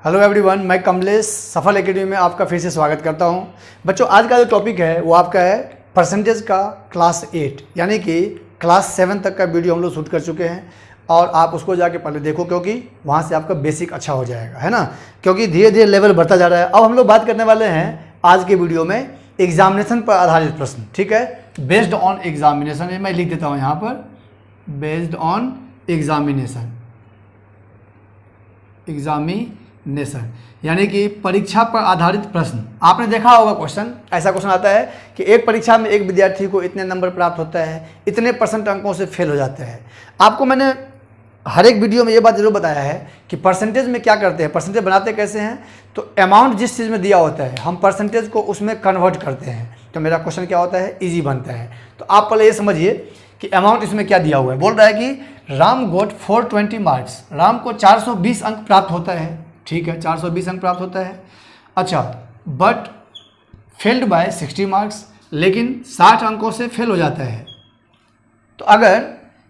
Hello everyone, मैं कमलेश सफल academy में आपका फिर से स्वागत करता हूं। बच्चों, आज का जो टॉपिक है वो आपका है परसेंटेज का क्लास 8 यानी कि क्लास 7 तक का वीडियो हम लोग शूट कर चुके हैं और आप उसको जाके पहले देखो क्योंकि वहां से आपका बेसिक अच्छा हो जाएगा, है ना। क्योंकि धीरे धीरे लेवल बढ़ता जा रहा है। अब हम लोग बात करने वाले हैं आज के वीडियो में एग्जामिनेशन पर आधारित प्रश्न, ठीक है। बेस्ड ऑन एग्जामिनेशन, मैं लिख देता हूँ यहाँ पर, बेस्ड ऑन एग्जामिनेशन यानी कि परीक्षा पर आधारित प्रश्न। आपने देखा होगा क्वेश्चन, ऐसा क्वेश्चन आता है कि एक परीक्षा में एक विद्यार्थी को इतने नंबर प्राप्त होता है, इतने % अंकों से फेल हो जाते हैं। आपको मैंने हर एक वीडियो में ये बात जरूर बताया है कि परसेंटेज में क्या करते हैं, परसेंटेज बनाते कैसे हैं। तो अमाउंट जिस चीज़ में दिया होता है हम परसेंटेज को उसमें कन्वर्ट करते हैं, तो मेरा क्वेश्चन क्या होता है, ईजी बनता है। तो आप पहले ये समझिए कि अमाउंट इसमें क्या दिया हुआ है। बोल रहा है कि राम गोट 420 मार्क्स, राम को 420 अंक प्राप्त होता है, ठीक है, 420 अंक प्राप्त होता है। अच्छा, बट फेल्ड बाय 60 मार्क्स, लेकिन 60 अंकों से फेल हो जाता है। तो अगर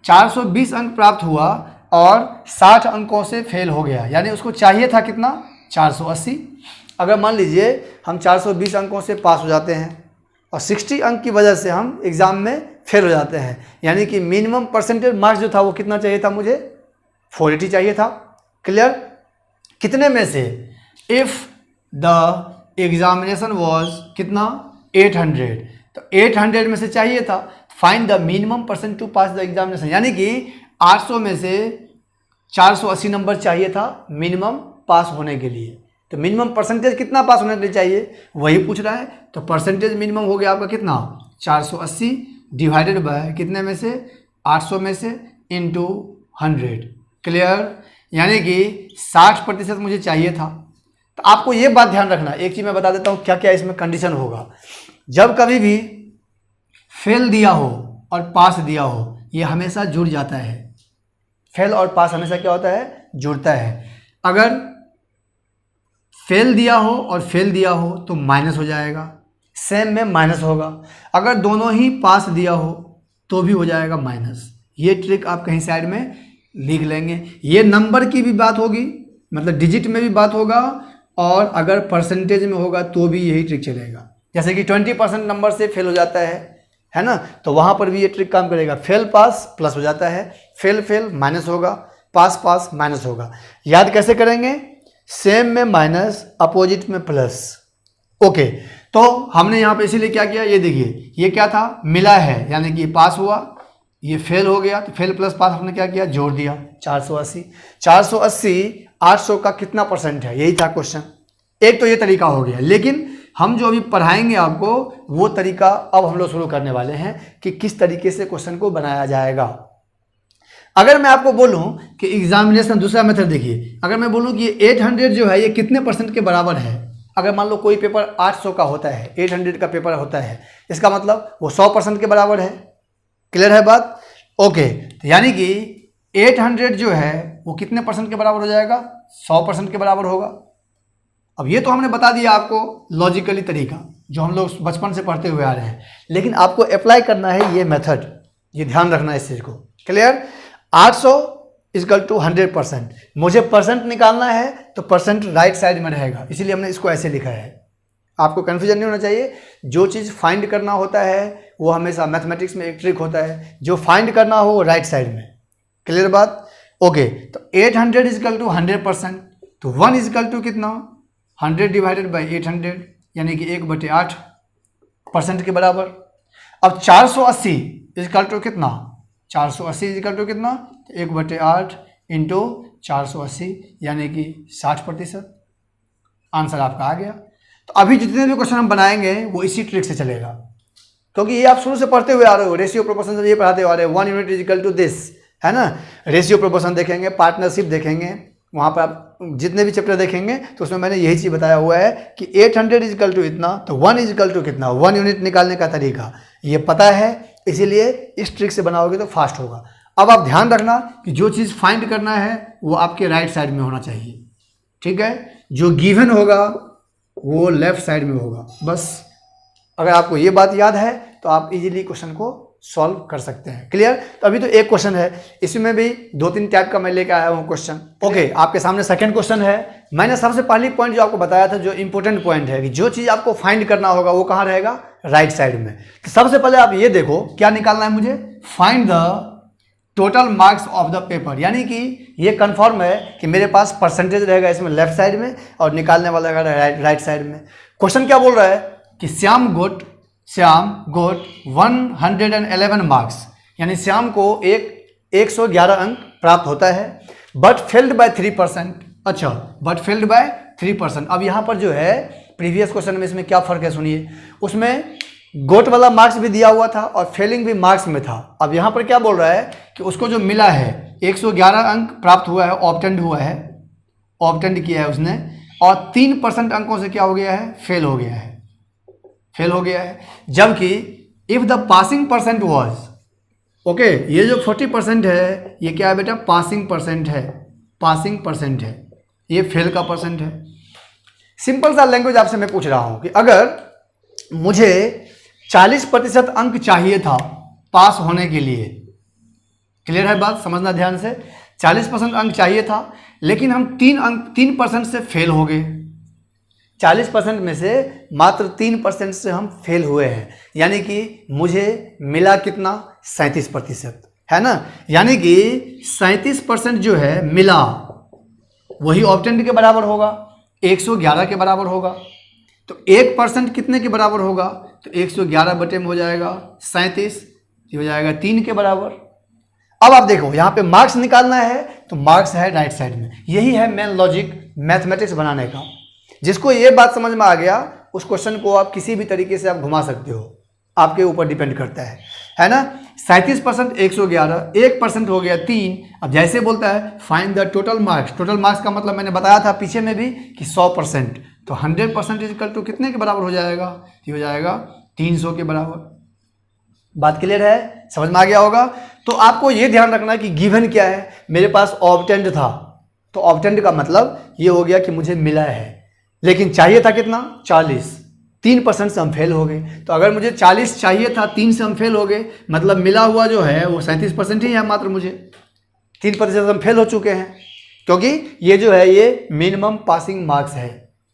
420 अंक प्राप्त हुआ और 60 अंकों से फेल हो गया, यानी उसको चाहिए था कितना, 480। अगर मान लीजिए हम 420 अंकों से पास हो जाते हैं और 60 अंक की वजह से हम एग्ज़ाम में फेल हो जाते हैं, यानी कि मिनिमम परसेंटेज मार्क्स जो था वो कितना चाहिए था, मुझे 480 चाहिए था। क्लियर? कितने में से, इफ़ द एग्जामिनेशन वॉज कितना, 800, तो 800 में से चाहिए था। Find the minimum % to pass the examination, यानी कि 800 में से 480 नंबर चाहिए था मिनिमम पास होने के लिए। तो मिनिमम परसेंटेज कितना पास होने के लिए चाहिए वही पूछ रहा है। तो परसेंटेज मिनिमम हो गया आपका कितना, 480 डिवाइडेड बाय कितने में से, 800 में से इंटू 100। क्लियर? यानी कि 60% मुझे चाहिए था। तो आपको ये बात ध्यान रखना, एक चीज़ मैं बता देता हूँ क्या क्या इसमें कंडीशन होगा। जब कभी भी फेल दिया हो और पास दिया हो, ये हमेशा जुड़ जाता है। फेल और पास हमेशा क्या होता है, जुड़ता है। अगर फेल दिया हो और फेल दिया हो तो माइनस हो जाएगा, सेम में माइनस होगा। अगर दोनों ही पास दिया हो तो भी हो जाएगा माइनस। ये ट्रिक आप कहीं साइड में लिख लेंगे। ये नंबर की भी बात होगी, मतलब डिजिट में भी बात होगा, और अगर परसेंटेज में होगा तो भी यही ट्रिक चलेगा। जैसे कि 20% नंबर से फेल हो जाता है ना, तो वहाँ पर भी ये ट्रिक काम करेगा। फेल पास प्लस हो जाता है, फेल फेल माइनस होगा, पास पास माइनस होगा। याद कैसे करेंगे, सेम में माइनस, अपोजिट में प्लस। ओके, तो हमने यहाँ पे इसीलिए क्या किया, ये देखिए, ये क्या था, मिला है, यानी कि पास हुआ, ये फेल हो गया, तो फेल प्लस पास हमने क्या किया, जोड़ दिया, 480। 480 800 का कितना % है, यही था क्वेश्चन। एक तो ये तरीका हो गया, लेकिन हम जो अभी पढ़ाएंगे आपको वो तरीका अब हम लोग शुरू करने वाले हैं कि किस तरीके से क्वेश्चन को बनाया जाएगा। अगर मैं आपको बोलूं कि एग्जामिनेशन, दूसरा मेथड देखिए, अगर मैं बोलूं कि 800 जो है ये कितने % के बराबर है। अगर मान लो कोई पेपर 800 का होता है, 800 का पेपर होता है, इसका मतलब वो 100% के बराबर है। क्लियर है बात? ओके, तो यानी कि 800 जो है वो कितने % के बराबर हो जाएगा, 100% के बराबर होगा। अब ये तो हमने बता दिया आपको लॉजिकली तरीका जो हम लोग बचपन से पढ़ते हुए आ रहे हैं, लेकिन आपको अप्लाई करना है ये मेथड, ये ध्यान रखना है इस चीज़ को। क्लियर? 800 इक्वल टू 100%, मुझे % निकालना है तो % राइट साइड में रहेगा, इसीलिए हमने इसको ऐसे लिखा है। आपको कन्फ्यूजन नहीं होना चाहिए। जो चीज़ फाइंड करना होता है वो हमेशा मैथमेटिक्स में एक ट्रिक होता है, जो फाइंड करना हो वो राइट साइड में। क्लियर बात? ओके, तो 800 इक्वल टू 100%, तो 1 इक्वल टू कितना, 100 डिवाइडेड बाई 800, यानी कि 1/8% के बराबर। अब 480 इक्वल टू कितना, 480 इक्वल टू कितना, 1/8 इंटू 480, यानी कि 60%। आंसर आपका आ गया। तो अभी जितने भी क्वेश्चन हम बनाएंगे वो इसी ट्रिक से चलेगा, क्योंकि ये आप शुरू से पढ़ते हुए आ रहे हो। रेशियो प्रोपोर्शन से ये पढ़ाते हुए आ रहे हो, 1 unit is equal to this, है ना। रेशियो प्रोपोर्शन देखेंगे, पार्टनरशिप देखेंगे, वहाँ पर आप जितने भी चैप्टर देखेंगे तो उसमें मैंने यही चीज़ बताया हुआ है कि 800 इज इक्वल टू इतना, तो 1 इज इक्वल टू कितना, 1 यूनिट निकालने का तरीका ये पता है, इसीलिए इस ट्रिक से बनाओगे तो फास्ट होगा। अब आप ध्यान रखना कि जो चीज़ फाइंड करना है वो आपके राइट साइड में होना चाहिए, ठीक है। जो गिवन होगा वो लेफ्ट साइड में होगा। बस अगर आपको ये बात याद है तो आप इजीली क्वेश्चन को सॉल्व कर सकते हैं। क्लियर? तो अभी तो एक क्वेश्चन है, इसमें भी 2-3 टाइप का मैं लेकर आया हूँ क्वेश्चन। ओके, आपके सामने सेकंड क्वेश्चन है। मैंने सबसे पहली पॉइंट जो आपको बताया था, जो इंपॉर्टेंट पॉइंट है कि जो चीज़ आपको फाइंड करना होगा वो कहाँ रहेगा, राइट साइड में। तो सबसे पहले आप ये देखो क्या निकालना है मुझे, find the total marks of the paper, यानी कि ये कंफर्म है कि मेरे पास परसेंटेज रहेगा इसमें लेफ्ट साइड में और निकालने वाला रहेगा राइट साइड में। क्वेश्चन क्या बोल रहा है कि श्याम गोट 111 मार्क्स, यानी श्याम को 111 अंक प्राप्त होता है, बट फेल्ड बाय 3%। अच्छा, बट फेल्ड बाय 3%। अब यहाँ पर जो है प्रीवियस क्वेश्चन में इसमें क्या फ़र्क है सुनिए, उसमें गोट वाला मार्क्स भी दिया हुआ था और फेलिंग भी मार्क्स में था। अब यहाँ पर क्या बोल रहा है कि उसको जो मिला है 111 अंक प्राप्त हुआ है, ऑब्टेंड हुआ है, ऑब्टेंड किया है उसने, और 3% अंकों से क्या हो गया है, फेल हो गया है, फेल हो गया है। जबकि if the passing percent was, okay, ये जो 40% है ये क्या है बेटा, पासिंग परसेंट है, पासिंग परसेंट है, ये फेल का परसेंट है। सिंपल सा लैंग्वेज आपसे मैं पूछ रहा हूं कि अगर मुझे 40% अंक चाहिए था पास होने के लिए, क्लियर है बात, समझना ध्यान से, 40% अंक चाहिए था, लेकिन हम 3% से फेल हो गए। 40% में से मात्र 3% से हम फेल हुए हैं, यानी कि मुझे मिला कितना, 37%, है ना। यानी कि 37% जो है मिला वही ऑब्टेंड के बराबर होगा, 111 के बराबर होगा। तो 1% कितने के बराबर होगा, तो 111 बटे में हो जाएगा 37, ये हो जाएगा 3 के बराबर। अब आप देखो यहाँ पे मार्क्स निकालना है तो मार्क्स है राइट साइड में। यही है मेन लॉजिक मैथमेटिक्स बनाने का। जिसको ये बात समझ में आ गया उस क्वेश्चन को आप किसी भी तरीके से आप घुमा सकते हो, आपके ऊपर डिपेंड करता है ना। 37% 111, 1% हो गया 3। अब जैसे बोलता है find the total marks, total marks का मतलब मैंने बताया था पीछे में भी कि 100%, तो 100% इक्वल टू कितने के बराबर हो जाएगा, ये हो जाएगा 300 के बराबर। बात क्लियर है, समझ में आ गया होगा। तो आपको ये ध्यान रखना है कि गिवन क्या है, मेरे पास ऑब्टेंड था, तो ऑब्टेंड का मतलब ये हो गया कि मुझे मिला है, लेकिन चाहिए था कितना, 40, 3% से हम फेल हो गए। तो अगर मुझे 40 चाहिए था, 3 से हम फेल हो गए, मतलब मिला हुआ जो है वो 37% ही है मात्र, मुझे 3% हम फेल हो चुके हैं, क्योंकि ये जो है ये मिनिमम पासिंग मार्क्स है,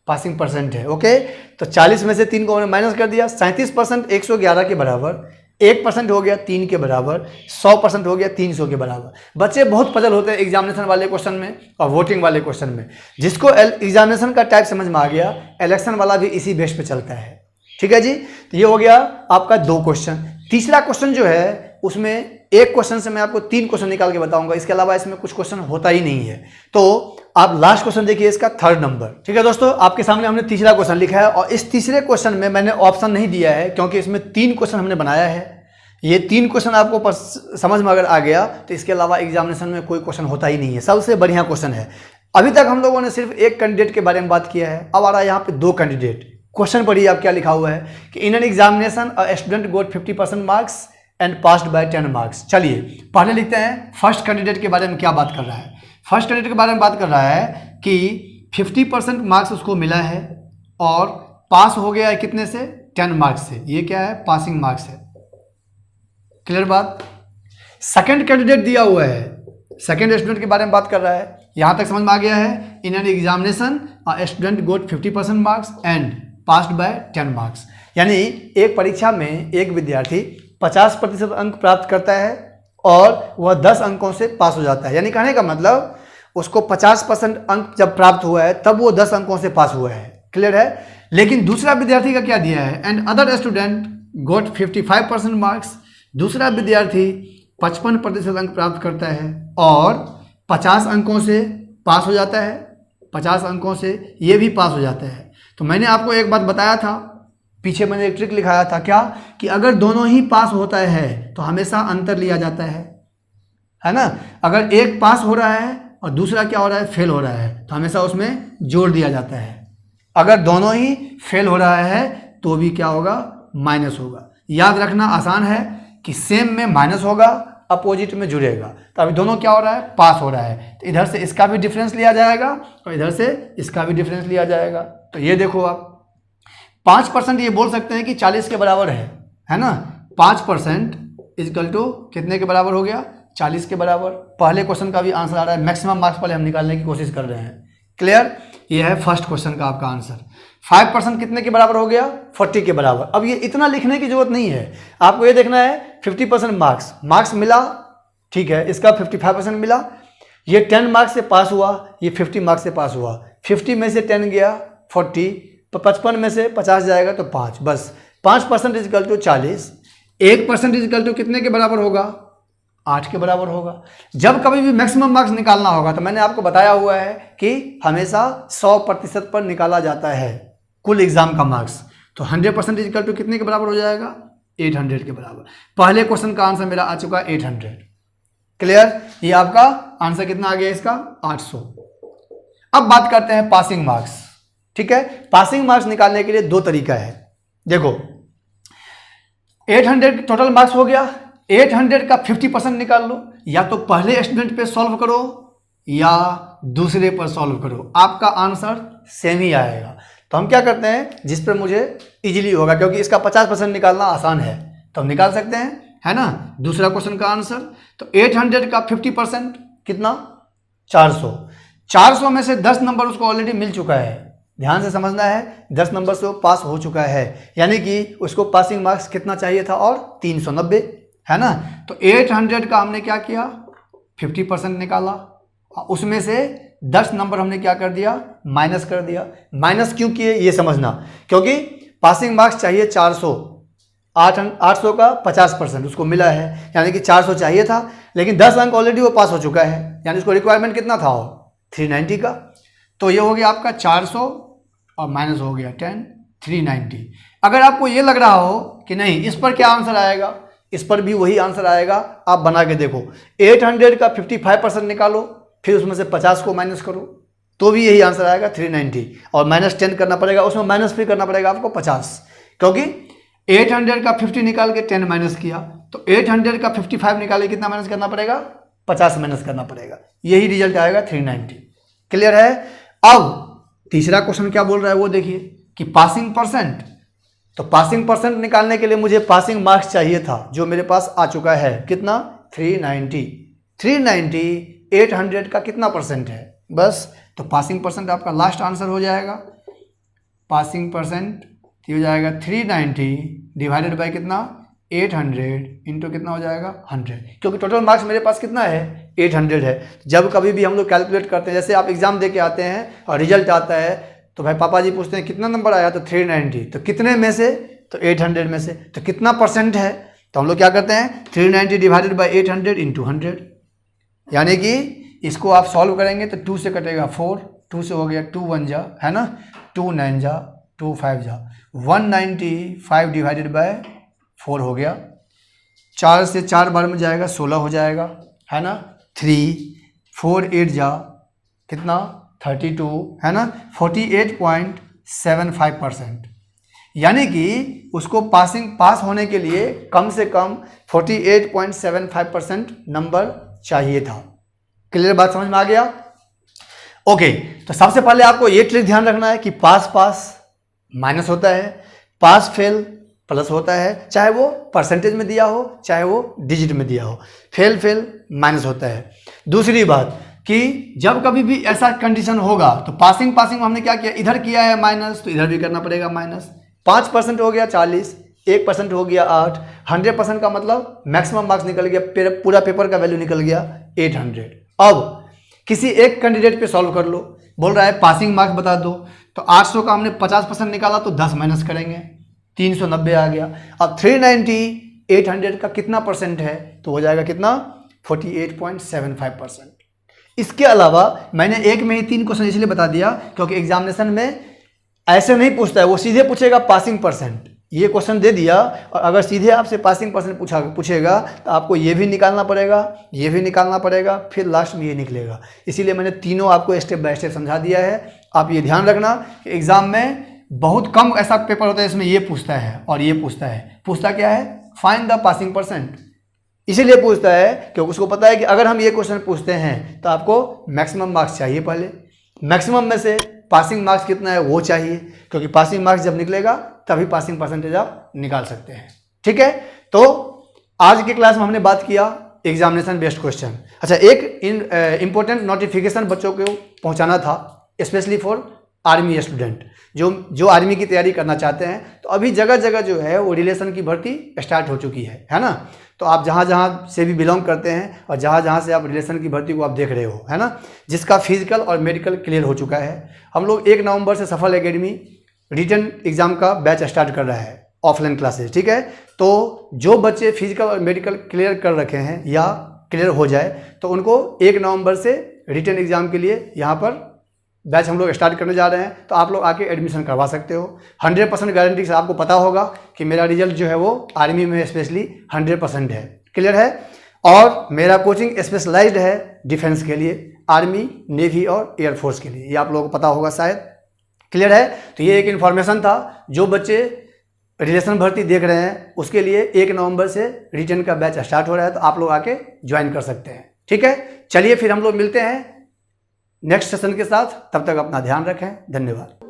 पासिंग परसेंट है। ओके, तो 40 में से 3 को हमने माइनस कर दिया, 37% 111 के बराबर, 1% हो गया 3 के बराबर, 100% हो गया 300 के बराबर। बच्चे बहुत पजल होते हैं एग्जामिनेशन वाले क्वेश्चन में और वोटिंग वाले क्वेश्चन में। जिसको एग्जामिनेशन का टाइप समझ में आ गया, इलेक्शन वाला भी इसी बेस पे चलता है। ठीक है जी, तो ये हो गया आपका 2 क्वेश्चन। तीसरा क्वेश्चन जो है उसमें एक क्वेश्चन से मैं आपको 3 क्वेश्चन निकाल के बताऊंगा, इसके अलावा इसमें कुछ क्वेश्चन होता ही नहीं है। तो आप लास्ट क्वेश्चन देखिए, इसका 3rd नंबर। ठीक है दोस्तों, आपके सामने हमने तीसरा क्वेश्चन लिखा है और इस तीसरे क्वेश्चन में मैंने ऑप्शन नहीं दिया है क्योंकि इसमें 3 क्वेश्चन हमने बनाया है। ये 3 क्वेश्चन आपको समझ में अगर आ गया तो इसके अलावा एग्जामिनेशन में कोई क्वेश्चन होता ही नहीं है, सबसे बढ़िया क्वेश्चन है। अभी तक हम लोगों ने सिर्फ एक कैंडिडेट के बारे में बात किया है, अब आ रहा है यहाँ पे 2 कैंडिडेट। क्वेश्चन पढ़िए आप क्या लिखा हुआ है कि in an examination a student got 50% marks and passed by 10 marks. चलिए पहले लिखते हैं फर्स्ट कैंडिडेट के बारे में क्या बात कर रहा है। फर्स्ट कैंडिडेट के बारे में बात कर रहा है कि 50% मार्क्स उसको मिला है और पास हो गया है कितने से, 10 मार्क्स से। ये क्या है, पासिंग मार्क्स है। क्लियर बात। सेकंड कैंडिडेट दिया हुआ है, सेकंड स्टूडेंट के बारे में बात कर रहा है, यहां तक समझ में आ गया है। In an examination a student got 50% marks and passed by 10 marks, यानी एक परीक्षा में एक विद्यार्थी 50% अंक प्राप्त करता है और वह 10 अंकों से पास हो जाता है। यानी कहने का मतलब उसको 50% अंक जब प्राप्त हुआ है तब वो 10 अंकों से पास हुआ है। क्लियर है। लेकिन दूसरा विद्यार्थी का क्या दिया है, and other student got 55% marks, दूसरा विद्यार्थी 55% अंक प्राप्त करता है और 50 अंकों से पास हो जाता है, 50 अंकों से ये भी पास हो जाता है। तो मैंने आपको एक बात बताया था, पीछे मैंने एक ट्रिक लिखाया था, क्या कि अगर दोनों ही पास होता है तो हमेशा अंतर लिया जाता है ना। अगर एक पास हो रहा है और दूसरा क्या हो रहा है, फेल हो रहा है, तो हमेशा उसमें जोड़ दिया जाता है। अगर दोनों ही फेल हो रहा है तो भी क्या होगा, माइनस होगा। याद रखना आसान है कि सेम में माइनस होगा, अपोजिट में जुड़ेगा। तो अभी दोनों क्या हो रहा है, पास हो रहा है, तो इधर से इसका भी डिफरेंस लिया जाएगा और इधर से इसका भी डिफरेंस लिया जाएगा। तो ये देखो आप 5% ये बोल सकते हैं कि 40 के बराबर है ना। 5% इजकल टू कितने के बराबर हो गया, 40 के बराबर। पहले क्वेश्चन का भी आंसर आ रहा है, मैक्सिमम मार्क्स पहले हम निकालने की कोशिश कर रहे हैं। क्लियर, ये है फर्स्ट क्वेश्चन का आपका आंसर। 5% कितने के बराबर हो गया, 40 के बराबर। अब ये इतना लिखने की जरूरत नहीं है, आपको ये देखना है 50% मार्क्स मिला, ठीक है, इसका 55% मिला, ये 10 मार्क्स से पास हुआ, ये 50 मार्क्स से पास हुआ, 50 में से 10 गया 40, 55 में से 50 जाएगा तो 5, बस 5% इजकल टू 40, 1% इजकल टू कितने के बराबर होगा, 8 के बराबर होगा। जब कभी भी मैक्सिमम मार्क्स निकालना होगा तो मैंने आपको बताया हुआ है कि हमेशा 100% पर निकाला जाता है कुल एग्जाम का मार्क्स। तो 100% इजकल टू कितने के बराबर हो जाएगा, 800 के बराबर। पहले क्वेश्चन का आंसर मेरा आ चुका है 800। क्लियर, ये आपका आंसर कितना आ गया इसका, 800। अब बात करते हैं पासिंग मार्क्स। ठीक है, पासिंग मार्क्स निकालने के लिए दो तरीका है। देखो 800 टोटल मार्क्स हो गया, 800 का 50% निकाल लो, या तो पहले स्टूडेंट पे सॉल्व करो या दूसरे पर सॉल्व करो, आपका आंसर सेम ही आएगा। तो हम क्या करते हैं, जिस पर मुझे इजीली होगा, क्योंकि इसका 50% निकालना आसान है तो हम निकाल सकते हैं, है ना। दूसरा क्वेश्चन का आंसर, तो 800 का 50% कितना, 400। 400 में से 10 नंबर उसको ऑलरेडी मिल चुका है, ध्यान से समझना है, 10 नंबर से वो पास हो चुका है, यानी कि उसको पासिंग मार्क्स कितना चाहिए था, और 390, है ना। तो 800 का हमने क्या किया, 50% निकाला, उसमें से 10 नंबर हमने क्या कर दिया, माइनस कर दिया। माइनस क्यों किए ये समझना, क्योंकि पासिंग मार्क्स चाहिए 400, 800 का 50% उसको मिला है, यानी कि 400 चाहिए था, लेकिन 10 अंक ऑलरेडी वो पास हो चुका है, यानी उसको रिक्वायरमेंट कितना था, 390 का। तो ये हो गया आपका 400 और माइनस हो गया 10, 390। अगर आपको ये लग रहा हो कि नहीं इस पर क्या आंसर आएगा, इस पर भी वही आंसर आएगा, आप बना के देखो। 800 का 55% निकालो, फिर उसमें से 50 को माइनस करो, तो भी यही आंसर आएगा 390, और माइनस 10 करना पड़ेगा, उसमें माइनस फिर करना पड़ेगा आपको 50, क्योंकि 800 का 50 निकाल के 10 माइनस किया, तो 800 का 55 निकाले कितना माइनस करना पड़ेगा, 50 माइनस करना पड़ेगा, यही रिजल्ट आएगा 390। क्लियर है। अब तीसरा क्वेश्चन क्या बोल रहा है वो देखिए, कि पासिंग परसेंट। तो पासिंग परसेंट निकालने के लिए मुझे पासिंग मार्क्स चाहिए था, जो मेरे पास आ चुका है, कितना, 390। 390 800 का कितना परसेंट है, बस। तो पासिंग परसेंट आपका लास्ट आंसर हो जाएगा, पासिंग परसेंट हो जाएगा 390 डिवाइडेड बाय कितना, 800 इंटू कितना हो जाएगा, 100, क्योंकि टोटल मार्क्स मेरे पास कितना है, 800 है। जब कभी भी हम लोग कैलकुलेट करते हैं, जैसे आप एग्जाम दे के आते हैं और रिजल्ट आता है, तो भाई पापा जी पूछते हैं कितना नंबर आया, तो 390, तो कितने में से, तो 800 में से, तो कितना परसेंट है, तो हम लोग क्या करते हैं, 390 डिवाइडेड बाई 800 इंटू 100, यानी कि इसको आप सॉल्व करेंगे तो 2 से कटेगा 4, 2 से हो गया 2 1 जा, है ना, 2 9 जा, 2 5 जा, 195 डिवाइडेड बाय 4 हो गया, 4 से 4 बार में जाएगा 16 हो जाएगा, है ना, 3 4 8 जा कितना, 32, है ना, 48.75%, यानी कि उसको पास होने के लिए कम से कम 48.75% नंबर चाहिए था। क्लियर, बात समझ में आ गया। ओके, तो सबसे पहले आपको ये ट्रिक ध्यान रखना है कि पास माइनस होता है, पास फेल प्लस होता है, चाहे वो परसेंटेज में दिया हो चाहे वो डिजिट में दिया हो, फेल माइनस होता है। दूसरी बात कि जब कभी भी ऐसा कंडीशन होगा तो पासिंग हमने क्या किया, इधर किया है माइनस, तो इधर भी करना पड़ेगा माइनस। 5% हो गया 40, 1% हो गया 8, 100% का मतलब मैक्सिमम मार्क्स निकल गया, पूरा पेपर का वैल्यू निकल गया 800। अब किसी एक कैंडिडेट पे सॉल्व कर लो, बोल रहा है पासिंग मार्क्स बता दो, तो 800 का हमने 50% निकाला तो 10 माइनस करेंगे, 390 आ गया। अब 390 800 का कितना परसेंट है, तो हो जाएगा कितना, 48.75%। इसके अलावा मैंने एक में ही 3 क्वेश्चन इसलिए बता दिया क्योंकि एग्जामिनेशन में ऐसे नहीं पूछता है, वो सीधे पूछेगा पासिंग परसेंट। ये क्वेश्चन दे दिया और अगर सीधे आपसे पासिंग परसेंट पूछेगा तो आपको ये भी निकालना पड़ेगा, ये भी निकालना पड़ेगा, फिर लास्ट में ये निकलेगा। इसीलिए मैंने तीनों आपको स्टेप बाय स्टेप समझा दिया है। आप ये ध्यान रखना कि एग्जाम में बहुत कम ऐसा पेपर होता है इसमें ये पूछता है और ये पूछता है। पूछता क्या है, फाइंड द पासिंग परसेंट। इसीलिए पूछता है क्योंकि उसको पता है कि अगर हम ये क्वेश्चन पूछते हैं तो आपको मैक्सिमम मार्क्स चाहिए, पहले मैक्सिमम में से पासिंग मार्क्स कितना है वो चाहिए, क्योंकि पासिंग मार्क्स जब निकलेगा तभी पासिंग परसेंटेज आप निकाल सकते हैं। ठीक है, तो आज की क्लास में हमने बात किया एग्जामिनेशन बेस्ड क्वेश्चन। अच्छा, एक इम्पोर्टेंट नोटिफिकेशन बच्चों को पहुंचाना था, स्पेशली फॉर आर्मी स्टूडेंट जो आर्मी की तैयारी करना चाहते हैं। तो अभी जगह जगह जो है वो रिलेशन की भर्ती स्टार्ट हो चुकी है ना। तो आप जहाँ जहाँ से भी बिलोंग करते हैं और जहाँ जहाँ से आप रिलेशन की भर्ती को आप देख रहे हो, है ना, जिसका फिजिकल और मेडिकल क्लियर हो चुका है, हम लोग 1 नवंबर से सफल एकेडमी रिटन एग्ज़ाम का बैच स्टार्ट कर रहा है, ऑफलाइन क्लासेस, ठीक है। तो जो बच्चे फिजिकल और मेडिकल क्लियर कर रखे हैं या क्लियर हो जाए तो उनको 1 नवंबर से रिटन एग्ज़ाम के लिए यहाँ पर बैच हम लोग स्टार्ट करने जा रहे हैं। तो आप लोग आके एडमिशन करवा सकते हो। 100% गारंटी से आपको पता होगा कि मेरा रिजल्ट जो है वो आर्मी में स्पेशली 100% है, क्लियर है। और मेरा कोचिंग स्पेशलाइज्ड है डिफेंस के लिए, आर्मी, नेवी और एयरफोर्स के लिए, ये आप लोगों को पता होगा शायद, क्लियर है। तो ये एक इन्फॉर्मेशन था, जो बच्चे रिलेशन भर्ती देख रहे हैं उसके लिए 1 नवंबर से रिटन का बैच स्टार्ट हो रहा है, तो आप लोग आके ज्वाइन कर सकते हैं, ठीक है। चलिए फिर हम लोग मिलते हैं नेक्स्ट सेशन के साथ, तब तक अपना ध्यान रखें, धन्यवाद।